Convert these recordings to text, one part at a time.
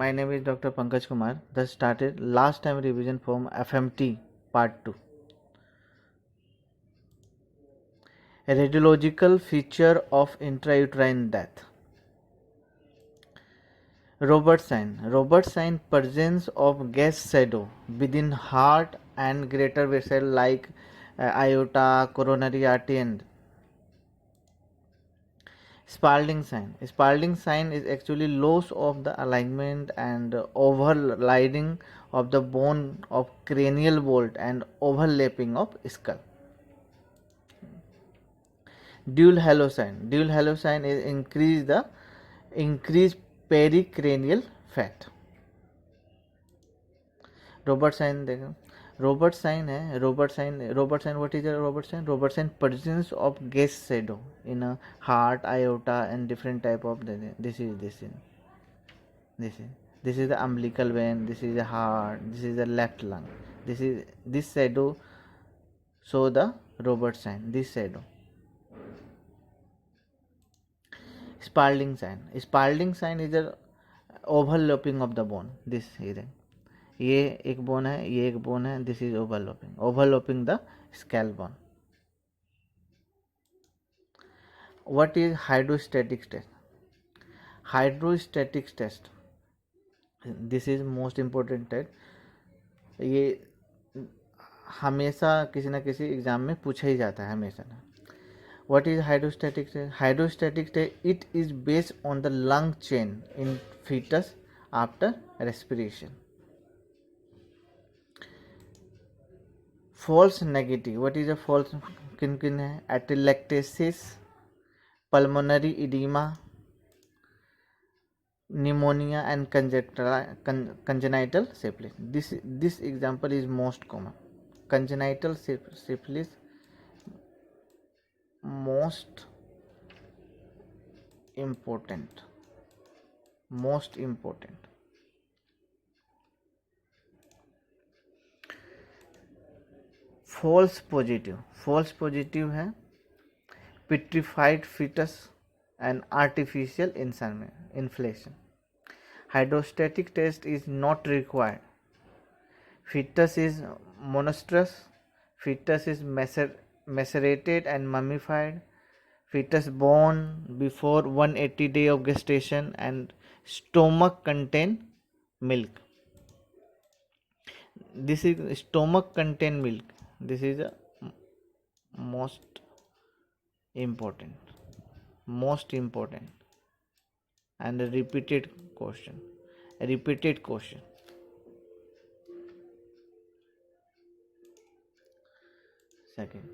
My name is Dr. Pankaj Kumar. Thus started last time revision from FMT Part 2. A radiological feature of intrauterine death. Robert's sign. Robert's sign presence of gas shadow within heart and greater vessel like aorta, coronary artery and Spalding sign. Spalding sign is actually loss of the alignment and overriding of the bone of cranial bolt and overlapping of skull. Dual halo sign. Dual halo sign is increased pericranial fat. Robert sign देखो Robert sign है Robert sign what is Robert sign presence of gas shadow in a heart aorta and different type of this is the umbilical vein, this is the heart, this is the left lung, this shadow show the Robert sign. This shadow Spalding sign is the overlapping of the bone. This is it. ये एक bone है, ये एक bone है. This is overlapping the skull bone. What is hydrostatics test? This is most important test. ये हमेशा किसी ना किसी एग्जाम में पूछा ही जाता है हमेशा ना. What is hydrostatic test? It is based on the lung change in foetus after respiration. False negative. What is a false? किन किन है? Atelectasis, pulmonary oedema, pneumonia and congenital syphilis. This example is most common. Congenital syphilis most important. False positive है petrified fetus and artificial inflation. Hydrostatic test is not required. fetus is monstrous, fetus is macerated and mummified, fetus born before 180 days of gestation and stomach contain milk. This is stomach contain milk. This is a most important and a repeated question. Second,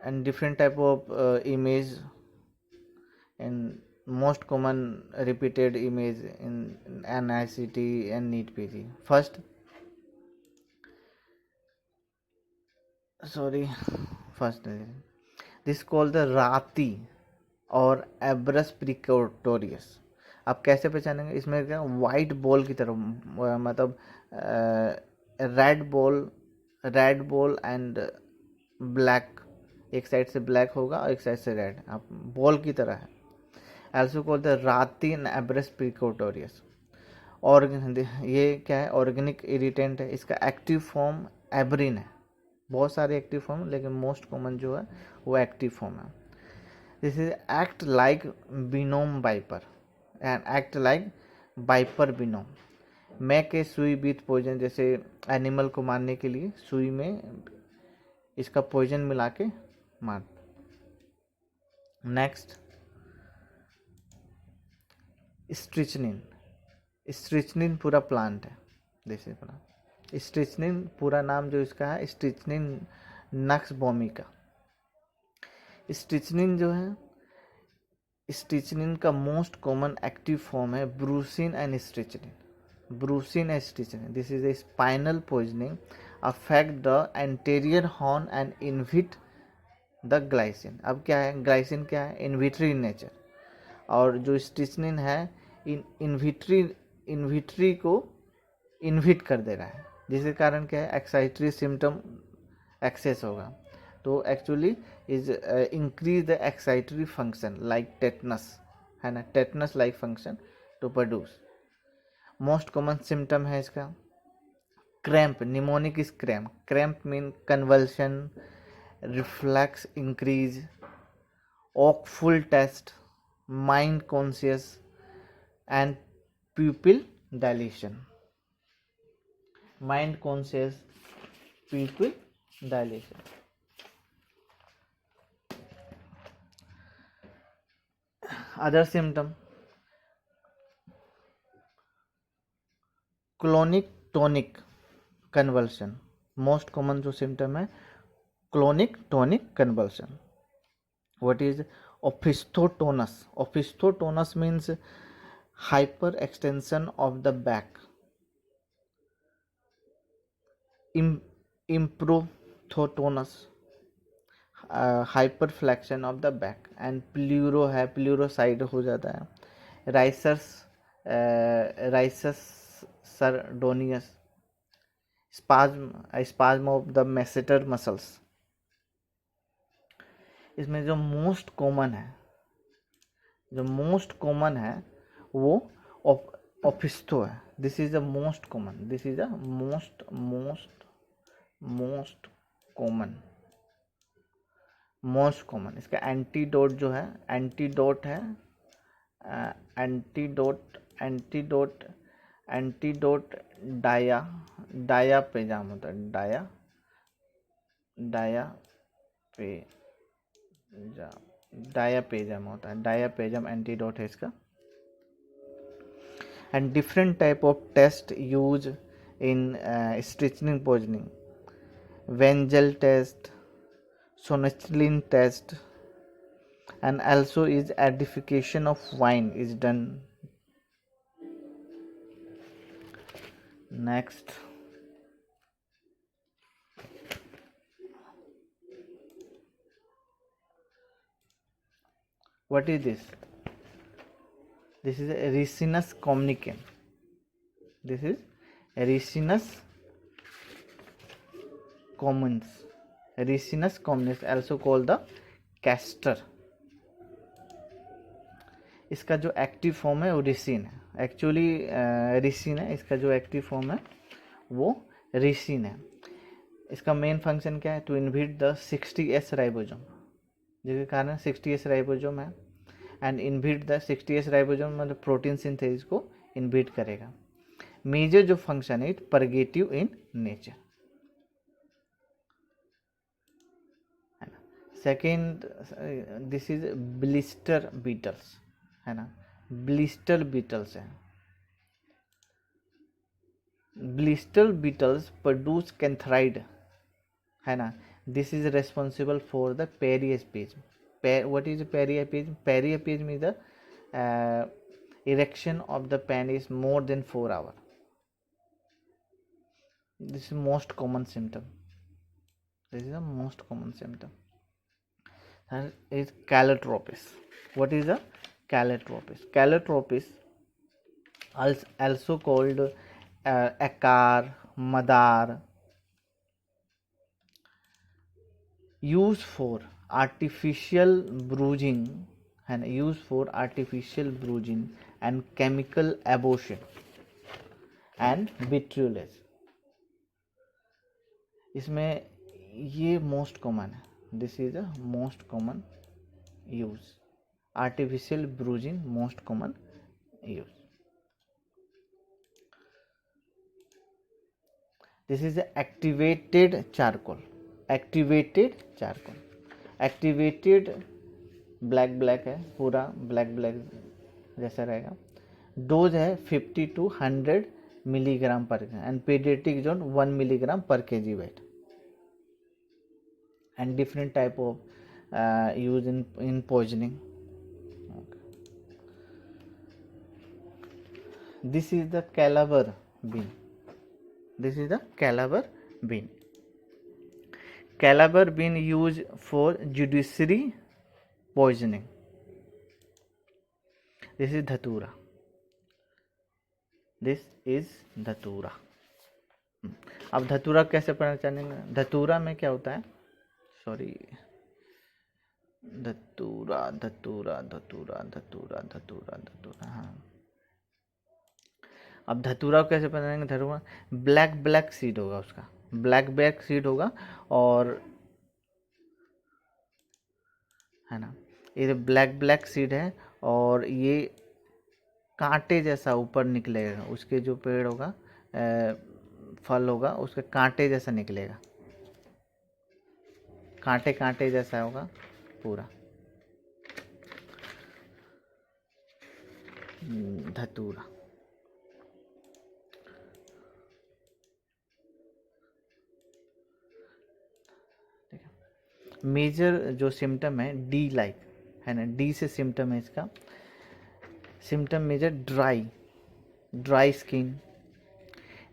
and different type of image and most common repeated image in NICT and NEET PG. First this called the राती और एब्रस प्रिकोटोरियस. आप कैसे पहचानेंगे? इसमें क्या white ball की तरह मतलब रेड बॉल एंड ब्लैक, एक साइड से ब्लैक होगा और एक साइड से रेड, आप बॉल की तरह है. also called the राती एंड एब्रस प्रिकोटोरियस. और ये क्या है? ऑर्गेनिक इरिटेंट है. इसका एक्टिव फॉर्म एब्रिन है. बहुत सारे एक्टिव फॉर्म, लेकिन मोस्ट कॉमन जो है वो एक्टिव फॉर्म है. This is act like venom viper and act like viper venom. Make a सुई विथ पॉइजन, जैसे एनिमल को मारने के लिए सुई में इसका पॉइजन मिला के मार. नेक्स्ट स्ट्रिचनिन पूरा प्लांट है. जैसे स्ट्रिचनिन पूरा नाम जो इसका है स्ट्रिचनिन नक्स बोमिका. स्ट्रिचनिन जो है, स्ट्रिचनिन का मोस्ट कॉमन एक्टिव फॉर्म है brucine and strychnine. This is a spinal poisoning affect the anterior horn and inhibit the glycine. अब क्या है? ग्लाइसिन क्या है? Inhibitory nature. और जो स्ट्रिचनिन है इनहिबिटरी को इनहिबिट कर दे रहा है, जिसके कारण क्या है? एक्साइटरी सिम्टम एक्सेस होगा. तो actually is increase the excitatory function like tetanus है ना, tetanus like function to produce. Most common symptom है इसका cramp, mnemonic is cramp, cramp mean convulsion, reflex increase, ऑकफुल test, mind conscious and pupil dilation, mind conscious, pupil dilation. Other symptom clonic tonic convulsion, most common जो symptom है clonic tonic convulsion. What is opisthotonus? Opisthotonus means hyper extension of the back, improthotonus hyper flexion of the back, and pleuro है, pleuro side हो जाता है. राइसस सरडोनियस, spasm of the मेसेटर muscles. इसमें जो most common है वो ओपिस्थो है. This is the most common, this is the most common. इसका एंटीडोट जो है, एंटीडोट डायापेजाम होता है. डायापेजाम होता है, डायापेजाम एंटीडोट है इसका. And different type of test use in strychnine poisoning, Wenzel test, Sonachlin test, and also is acidification of wine is done. Next, what is this? This is a Ricinus communicans. This is Ricinus commons. Ricinus communis, also called the castor. इसका जो active form है वो ricin है, actually ricin है. इसका जो active form है वो रिसिन है. इसका मेन फंक्शन क्या है? To inhibit the 60S ribosome, जिसके कारण 60S राइबोसोम है. And inhibit the 60S ribosome मतलब प्रोटीन सिंथेसिस को इनहिबिट करेगा. मेजर जो फंक्शन है it purgative in nature. Second, this is blister beetles, है ना, ब्लिस्टर बीटल्स है. ब्लिस्टर बीटल्स प्रोड्यूस कैंथराइड, है ना. This is responsible for the priapism. What is priapism? Priapism is the erection of the penis more than 4 hours. This is most common symptom. This is the most common symptom. And is calotropis. What is a calotropis? Calotropis, also called acar, madar, used for artificial bruising, and used for artificial bruising and chemical abortion and vitriolase. इसमें ये most common है. This is the most common use. Artificial bruising most common use. This is activated charcoal. Activated black है, पूरा black जैसा रहेगा. Dose है 50 to 100 milligram per, and paediatric zone 1 milligram per kg weight. And different type of use in poisoning. Okay. This is the calabar bean. This is the calabar bean. Calabar bean used for judiciary poisoning. This is dhatura. This is dhatura. अब धतूरा कैसे पहचानेंगे? धतूरा में क्या होता है? Sorry, धतूरा धतूरा धतूरा धतूरा धतूरा धतूरा, हाँ। अब धतूरा को कैसे पहचानेंगे? धतूरा ब्लैक ब्लैक सीड होगा उसका, ब्लैक ब्लैक सीड होगा, और है ना, ये ब्लैक ब्लैक सीड है, और ये कांटे जैसा ऊपर निकलेगा, उसके जो पेड़ होगा, फल होगा, उसके कांटे जैसा निकलेगा, कांटे कांटे जैसा होगा पूरा। धतूरा। मेजर जो सिम्टम है डी लाइक, है ना, डी से सिम्टम है इसका। Symptom major dry, dry skin,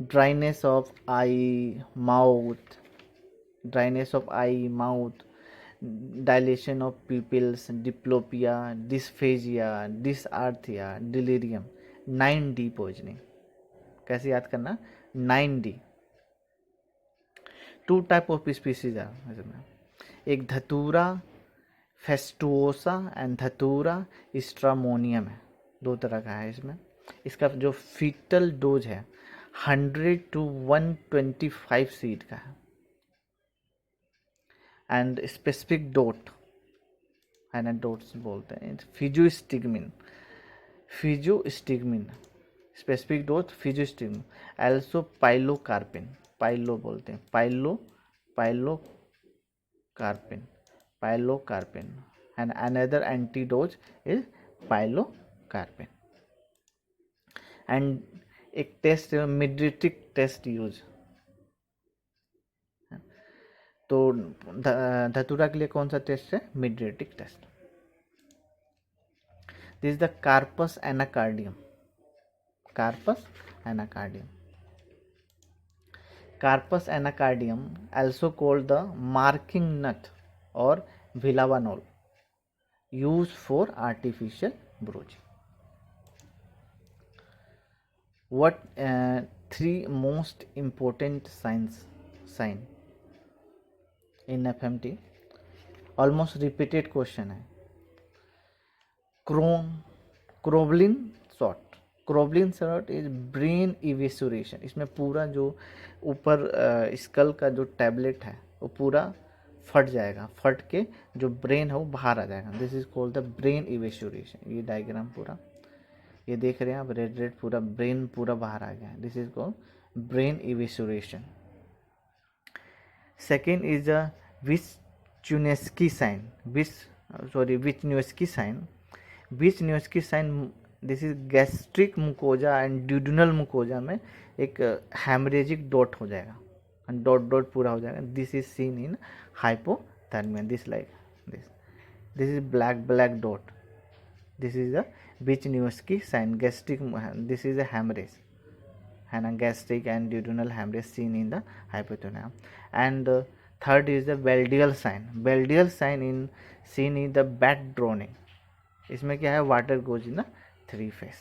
dryness of eye mouth, dryness of eye mouth, dilation of pupils, diplopia, dysphagia, dysarthria, delirium. 9D poisoning कैसे याद करना? 9D। To type of species है इसमें, एक धतूरा फेस्टुओसा एंड धतूरा स्ट्रामोनियम है, दो तरह का है इसमें। इसका जो फीटल डोज है 100 to 125 सीड का है, एंड स्पेसिफिक डोट, है ना, डोट्स बोलते हैं, physostigmine, physostigmine, specific dose physostigmine, also pilocarpine, pilo बोलते हैं, pilocarpine, pilocarpine, and another antidote is pilocarpine. And एक टेस्ट मिड्रेटिक टेस्ट यूज, तो धतूरा के लिए कौन सा टेस्ट है? Mydriatic test. This is the carpus anacardium, carpus anacardium, carpus anacardium also called the marking nut or villavanol, used for artificial broaching. What three most important sign in FMT? Almost repeated question है। क्रोबलिन shot, क्रोबलिन shot is brain इवेसुरेशन, इसमें पूरा जो ऊपर school का जो tablet है वो पूरा फट जाएगा, फट के जो ब्रेन है वो बाहर आ जाएगा। This is called the brain evisceration. ये डायग्राम पूरा ये देख रहे हैं आप, रेड रेड पूरा ब्रेन पूरा बाहर आ गया है, this is called brain evisceration. Second is the Wischnewski sign, Wischnewski sign, Wischnewski sign, this is gastric mucosa and duodenal mucosa में एक हेमरेजिक डॉट हो जाएगा, डॉट डॉट पूरा हो जाएगा। This is seen in hypothermia, this like this is black black dot, this is the Wischnewski sign, gastric, this is a haemorrhage, है ना, gastric and duodenal haemorrhage seen in the hypothermia. And third is the बेल्डियल sign, बेल्डियल sign in seen in the back drowning, इसमें क्या है? Water goes in the 3 face.